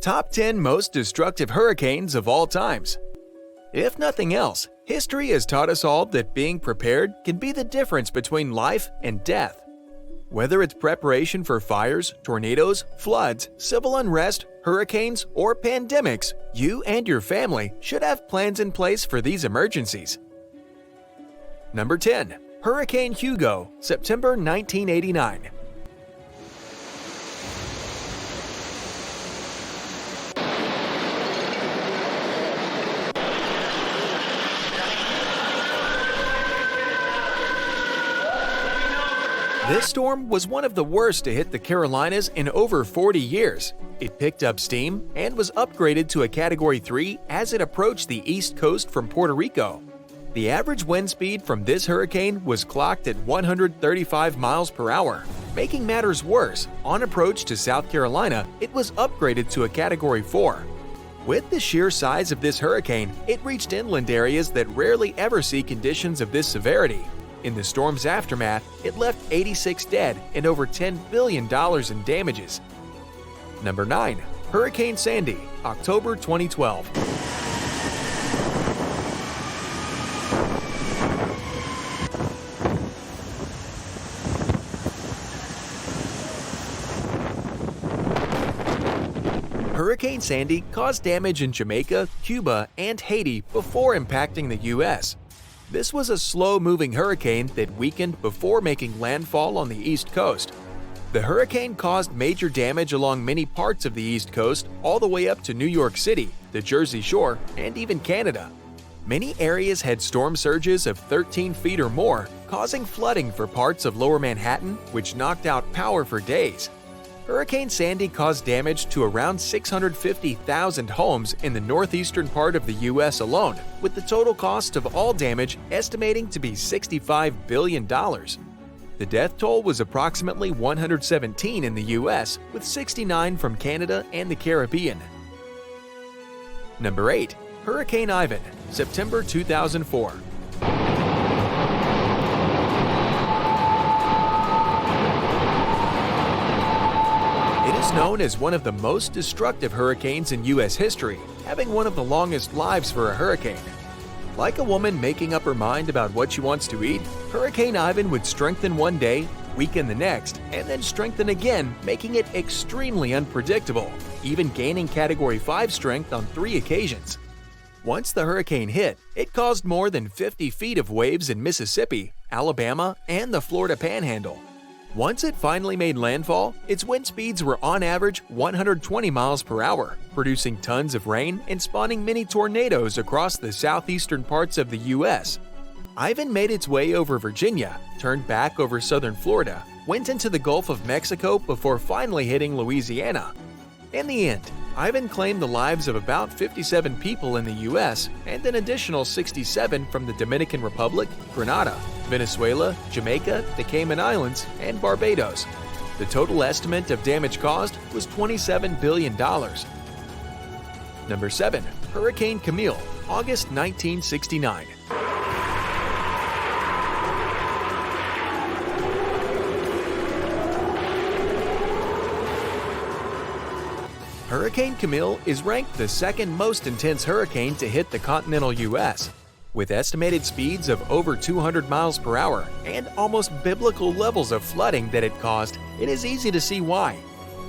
Top 10 Most Destructive Hurricanes of All Times. If nothing else, history has taught us all that being prepared can be the difference between life and death. Whether it's preparation for fires, tornadoes, floods, civil unrest, hurricanes, or pandemics, you and your family should have plans in place for these emergencies. Number 10. Hurricane Hugo, September 1989. This storm was one of the worst to hit the Carolinas in over 40 years. It picked up steam and was upgraded to a Category 3 as it approached the east coast from Puerto Rico. The average wind speed from this hurricane was clocked at 135 miles per hour. Making matters worse, on approach to South Carolina, it was upgraded to a Category 4. With the sheer size of this hurricane, it reached inland areas that rarely ever see conditions of this severity. In the storm's aftermath, it left 86 dead and over $10 billion in damages. Number 9. Hurricane Sandy, October 2012. Hurricane Sandy caused damage in Jamaica, Cuba, and Haiti before impacting the U.S. This was a slow-moving hurricane that weakened before making landfall on the East Coast. The hurricane caused major damage along many parts of the East Coast, all the way up to New York City, the Jersey Shore, and even Canada. Many areas had storm surges of 13 feet or more, causing flooding for parts of Lower Manhattan, which knocked out power for days. Hurricane Sandy caused damage to around 650,000 homes in the northeastern part of the U.S. alone, with the total cost of all damage estimating to be $65 billion. The death toll was approximately 117 in the U.S., with 69 from Canada and the Caribbean. Number 8. Hurricane Ivan, September 2004. It is known as one of the most destructive hurricanes in U.S. history, having one of the longest lives for a hurricane. Like a woman making up her mind about what she wants to eat, Hurricane Ivan would strengthen one day, weaken the next, and then strengthen again, making it extremely unpredictable, even gaining Category 5 strength on 3 occasions. Once the hurricane hit, it caused more than 50 feet of waves in Mississippi, Alabama, and the Florida Panhandle. Once it finally made landfall, its wind speeds were on average 120 miles per hour, producing tons of rain and spawning many tornadoes across the southeastern parts of the U.S. Ivan made its way over Virginia, turned back over southern Florida, went into the Gulf of Mexico before finally hitting Louisiana. In the end, Ivan claimed the lives of about 57 people in the U.S. and an additional 67 from the Dominican Republic, Grenada, Venezuela, Jamaica, the Cayman Islands, and Barbados. The total estimate of damage caused was $27 billion. Number 7. Hurricane Camille, August 1969. Hurricane Camille is ranked the second most intense hurricane to hit the continental U.S. With estimated speeds of over 200 miles per hour and almost biblical levels of flooding that it caused, it is easy to see why.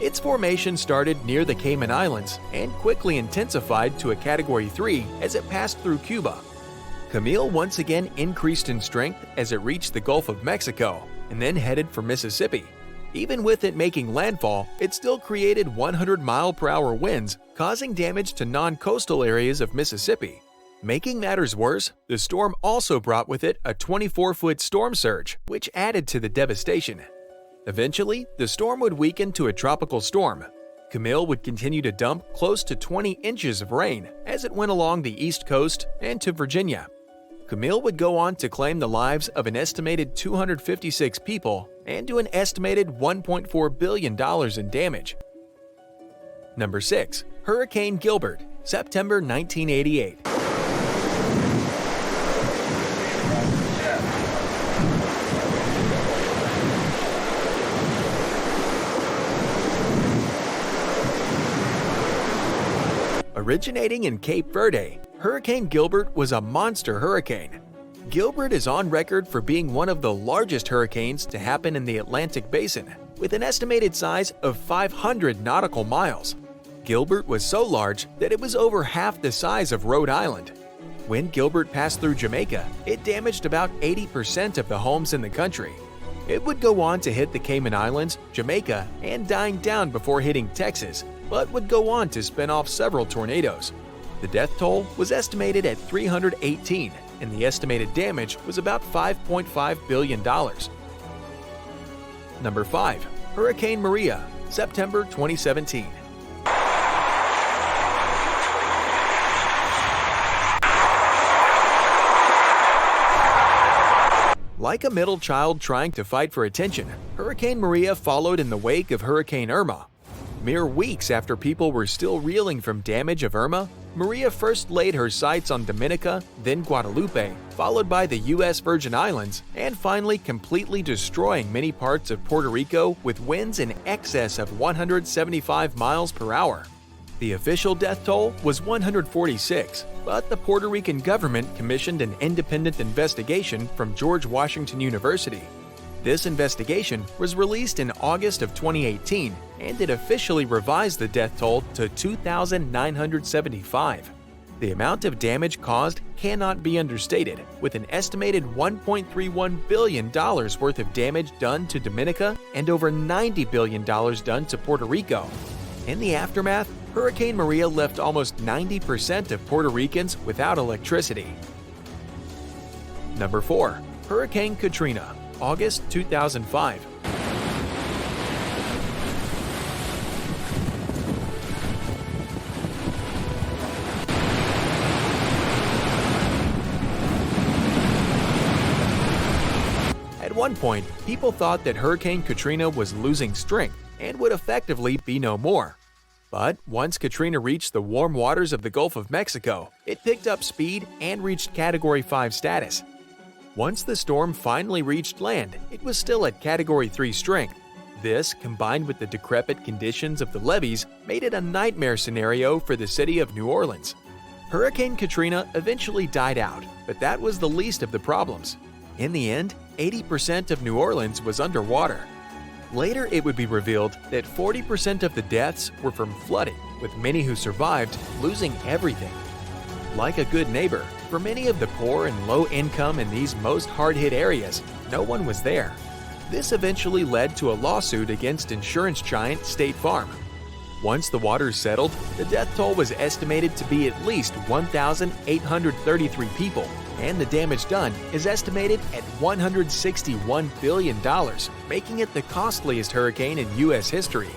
Its formation started near the Cayman Islands and quickly intensified to a Category 3 as it passed through Cuba. Camille once again increased in strength as it reached the Gulf of Mexico and then headed for Mississippi. Even with it making landfall, it still created 100-mile-per-hour winds, causing damage to non-coastal areas of Mississippi. Making matters worse, the storm also brought with it a 24-foot storm surge, which added to the devastation. Eventually, the storm would weaken to a tropical storm. Camille would continue to dump close to 20 inches of rain as it went along the East Coast and to Virginia. Camille would go on to claim the lives of an estimated 256 people and do an estimated $1.4 billion in damage. Number 6. Hurricane Gilbert, September 1988. Originating in Cape Verde, Hurricane Gilbert was a monster hurricane. Gilbert is on record for being one of the largest hurricanes to happen in the Atlantic Basin, with an estimated size of 500 nautical miles. Gilbert was so large that it was over half the size of Rhode Island. When Gilbert passed through Jamaica, it damaged about 80% of the homes in the country. It would go on to hit the Cayman Islands, Jamaica, and dying down before hitting Texas, but would go on to spin off several tornadoes. The death toll was estimated at 318, and the estimated damage was about $5.5 billion. Number 5. Hurricane Maria, September 2017. Like a middle child trying to fight for attention, Hurricane Maria followed in the wake of Hurricane Irma. Mere weeks after people were still reeling from damage of Irma, Maria first laid her sights on Dominica, then Guadalupe, followed by the U.S. Virgin Islands, and finally completely destroying many parts of Puerto Rico with winds in excess of 175 miles per hour. The official death toll was 146, but the Puerto Rican government commissioned an independent investigation from George Washington University. This investigation was released in August of 2018, and it officially revised the death toll to 2,975. The amount of damage caused cannot be understated, with an estimated $1.31 billion worth of damage done to Dominica and over $90 billion done to Puerto Rico. In the aftermath, Hurricane Maria left almost 90% of Puerto Ricans without electricity. Number 4. Hurricane Katrina, August 2005. At one point, people thought that Hurricane Katrina was losing strength and would effectively be no more. But once Katrina reached the warm waters of the Gulf of Mexico, it picked up speed and reached Category 5 status. Once the storm finally reached land, it was still at Category 3 strength. This, combined with the decrepit conditions of the levees, made it a nightmare scenario for the city of New Orleans. Hurricane Katrina eventually died out, but that was the least of the problems. In the end, 80% of New Orleans was underwater. Later, it would be revealed that 40% of the deaths were from flooding, with many who survived losing everything. Like a good neighbor, for many of the poor and low income in these most hard-hit areas, no one was there. This eventually led to a lawsuit against insurance giant State Farm. Once the waters settled, the death toll was estimated to be at least 1,833 people, and the damage done is estimated at $161 billion, making it the costliest hurricane in U.S. history.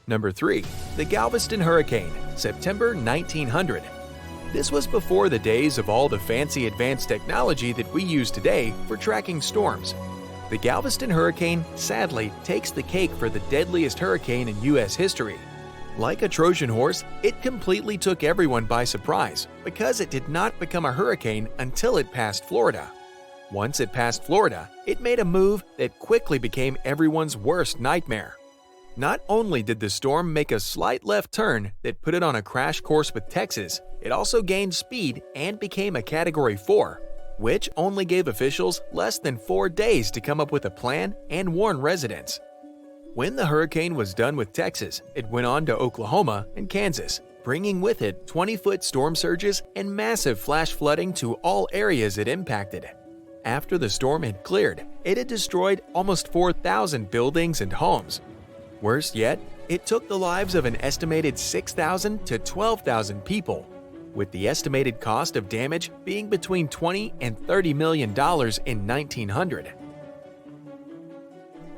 Number 3. The Galveston Hurricane, September 1900. This was before the days of all the fancy advanced technology that we use today for tracking storms. The Galveston Hurricane sadly takes the cake for the deadliest hurricane in U.S. history. Like a Trojan horse, it completely took everyone by surprise because it did not become a hurricane until it passed Florida. Once it passed Florida, it made a move that quickly became everyone's worst nightmare. Not only did the storm make a slight left turn that put it on a crash course with Texas, it also gained speed and became a Category 4, which only gave officials less than 4 days to come up with a plan and warn residents. When the hurricane was done with Texas, it went on to Oklahoma and Kansas, bringing with it 20-foot storm surges and massive flash flooding to all areas it impacted. After the storm had cleared, it had destroyed almost 4,000 buildings and homes. Worse yet, it took the lives of an estimated 6,000 to 12,000 people, with the estimated cost of damage being between $20 and $30 million in 1900.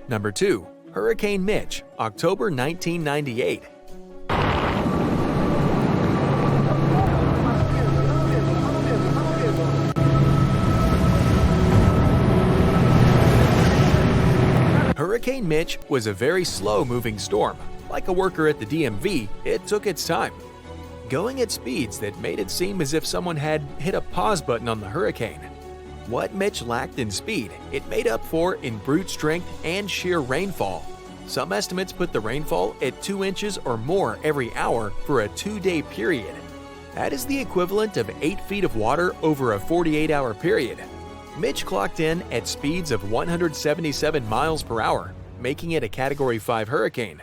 Number 2. Hurricane Mitch, October 1998. Hurricane Mitch was a very slow-moving storm. Like a worker at the DMV, it took its time, going at speeds that made it seem as if someone had hit a pause button on the hurricane. What Mitch lacked in speed, it made up for in brute strength and sheer rainfall. Some estimates put the rainfall at 2 inches or more every hour for a 2-day period. That is the equivalent of 8 feet of water over a 48-hour period. Mitch clocked in at speeds of 177 miles per hour, making it a Category 5 hurricane.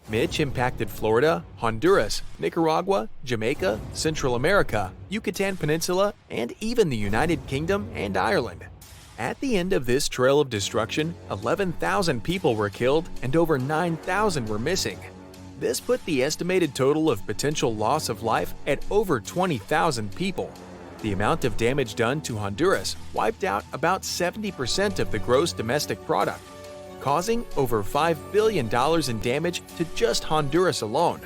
Mitch impacted Florida, Honduras, Nicaragua, Jamaica, Central America, Yucatan Peninsula, and even the United Kingdom and Ireland. At the end of this trail of destruction, 11,000 people were killed and over 9,000 were missing. This put the estimated total of potential loss of life at over 20,000 people. The amount of damage done to Honduras wiped out about 70% of the gross domestic product, causing over $5 billion in damage to just Honduras alone.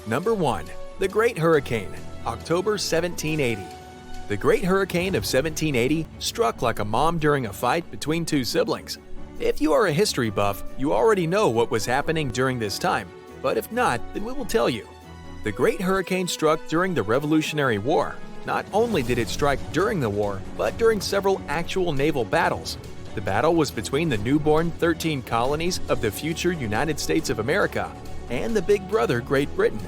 Number 1. The Great Hurricane, October 1780. The Great Hurricane of 1780 struck like a mom during a fight between two siblings. If you are a history buff, you already know what was happening during this time, but if not, then we will tell you. The Great Hurricane struck during the Revolutionary War. Not only did it strike during the war, but during several actual naval battles. The battle was between the newborn 13 colonies of the future United States of America and the big brother Great Britain.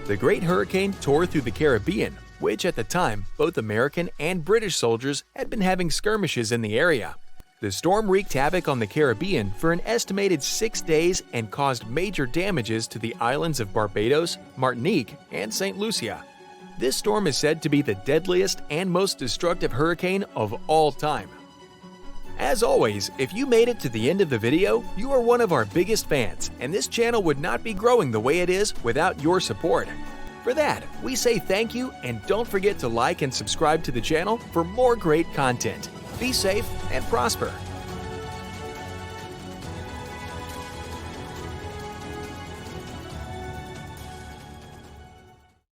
The Great Hurricane tore through the Caribbean, which at the time, both American and British soldiers had been having skirmishes in the area. The storm wreaked havoc on the Caribbean for an estimated 6 days and caused major damages to the islands of Barbados, Martinique, and St. Lucia. This storm is said to be the deadliest and most destructive hurricane of all time. As always, if you made it to the end of the video, you are one of our biggest fans, and this channel would not be growing the way it is without your support. For that, we say thank you, and don't forget to like and subscribe to the channel for more great content. Be safe and prosper.